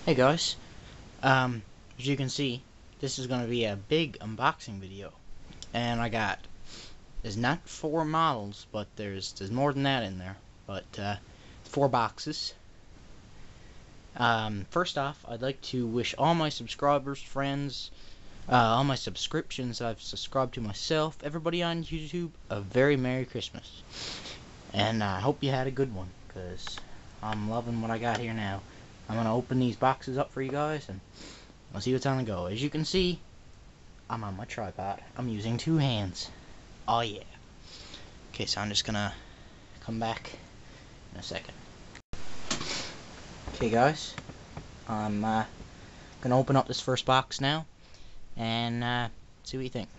Hey guys, as you can see, this is going to be a big unboxing video, and there's not 4 models, but there's more than that in there, but 4 boxes. First off, I'd like to wish all my subscribers, friends, all my subscriptions I've subscribed to myself, everybody on YouTube, a very Merry Christmas, and I hope you had a good one, because I'm loving what I got here now. I'm going to open these boxes up for you guys, and I'll see what's on the go. As you can see, I'm on my tripod. I'm using 2 hands. Oh yeah. Okay, so I'm just going to come back in a second. Okay guys, I'm going to open up this first box now, and see what you think.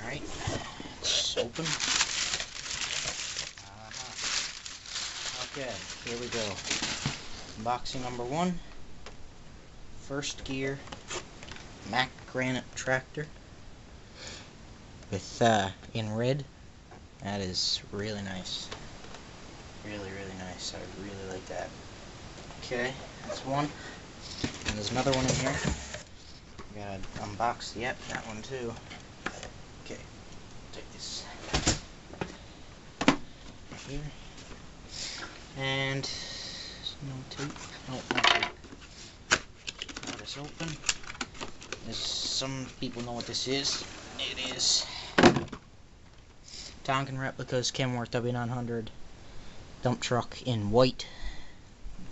Alright, it's open. Okay, here we go. Unboxing number 1. First Gear Mack Granite Tractor with in red. That is really nice. Really nice. I really like that. Okay, that's one. And there's another one in here. Gotta unbox that one too. Okay, take this right here. And no tape. Nope, not tape. Now this open. Some people know what this is. It is Tonkin Replicas Kenworth W900 dump truck in white.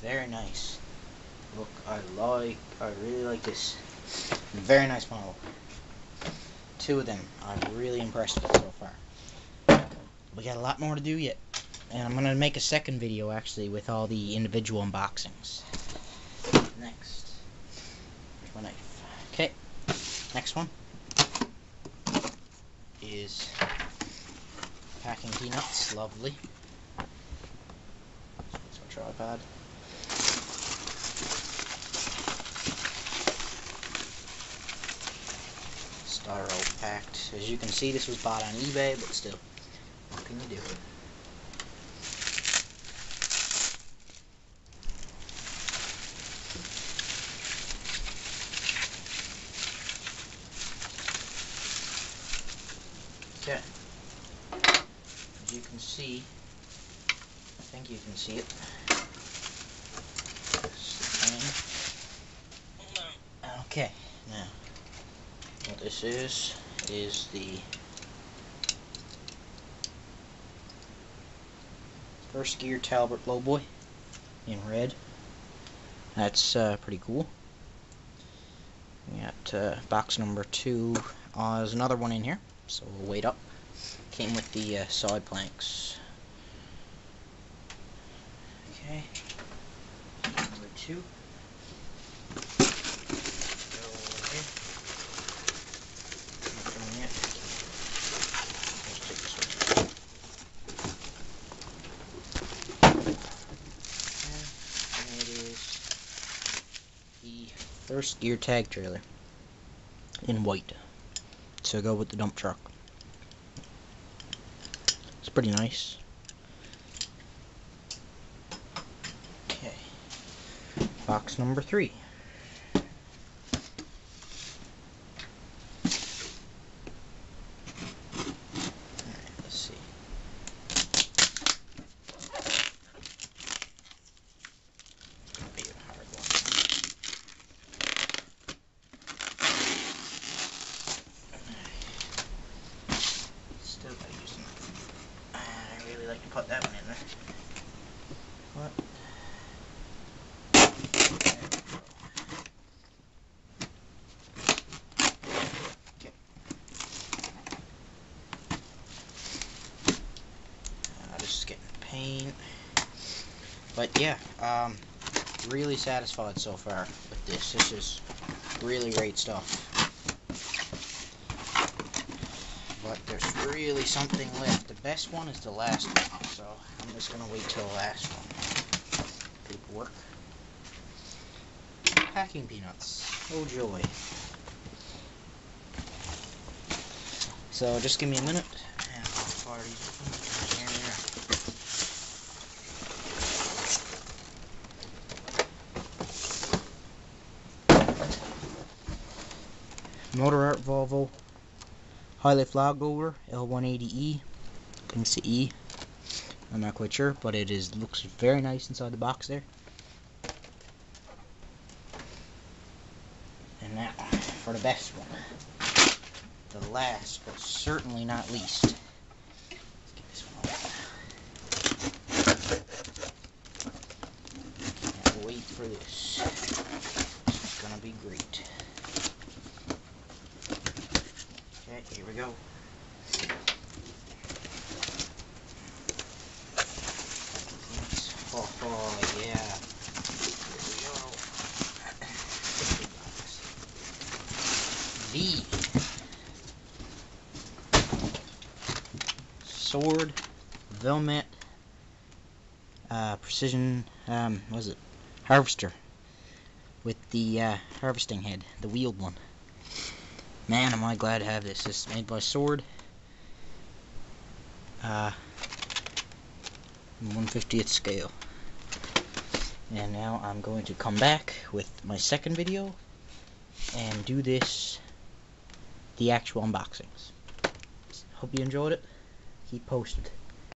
Very nice. Look, I really like this. Very nice model. 2 of them. I'm really impressed with so far. We got a lot more to do yet. And I'm going to make a second video, actually, with all the individual unboxings. Next. Here's my knife. Okay. Next one is packing peanuts. Lovely. That's my tripod. Styro packed. As you can see, this was bought on eBay, but still, what can you do? Okay. As you can see, I think you can see it. Okay, now what this is the First Gear Talbot Lowboy in red. That's pretty cool. We got box number 2. There's another one in here, so we'll wait up. Came with the side planks. Okay, number 2. First Gear tag trailer in white, so go with the dump truck. It's pretty nice. Okay, box number 3. Alright, let's see. I really like to put that one in there. What? Okay. Just getting paint. But yeah, really satisfied so far with this. This is really great stuff. but there's really something left. The best one is the last one, so I'm just gonna wait till the last one. Paperwork. Packing peanuts. Oh joy. So just give me a minute and I'll fire these open. Here they are. Motor Art Volvo Highlight Flag Over L180E. I think it's the E. I'm not quite sure, but it looks very nice inside the box there. And now for the best one. The last, but certainly not least. Let's get this one open. Can't wait for this. This is gonna be great. Okay, here we go. Oh yeah. Here we go. Sword Velmet precision what is it? Harvester with the harvesting head, the wheeled one. Man, am I glad to have this. This is made by Sword. 1/50th scale. And now I'm going to come back with my second video and do this, the actual unboxings. Hope you enjoyed it. Keep posted.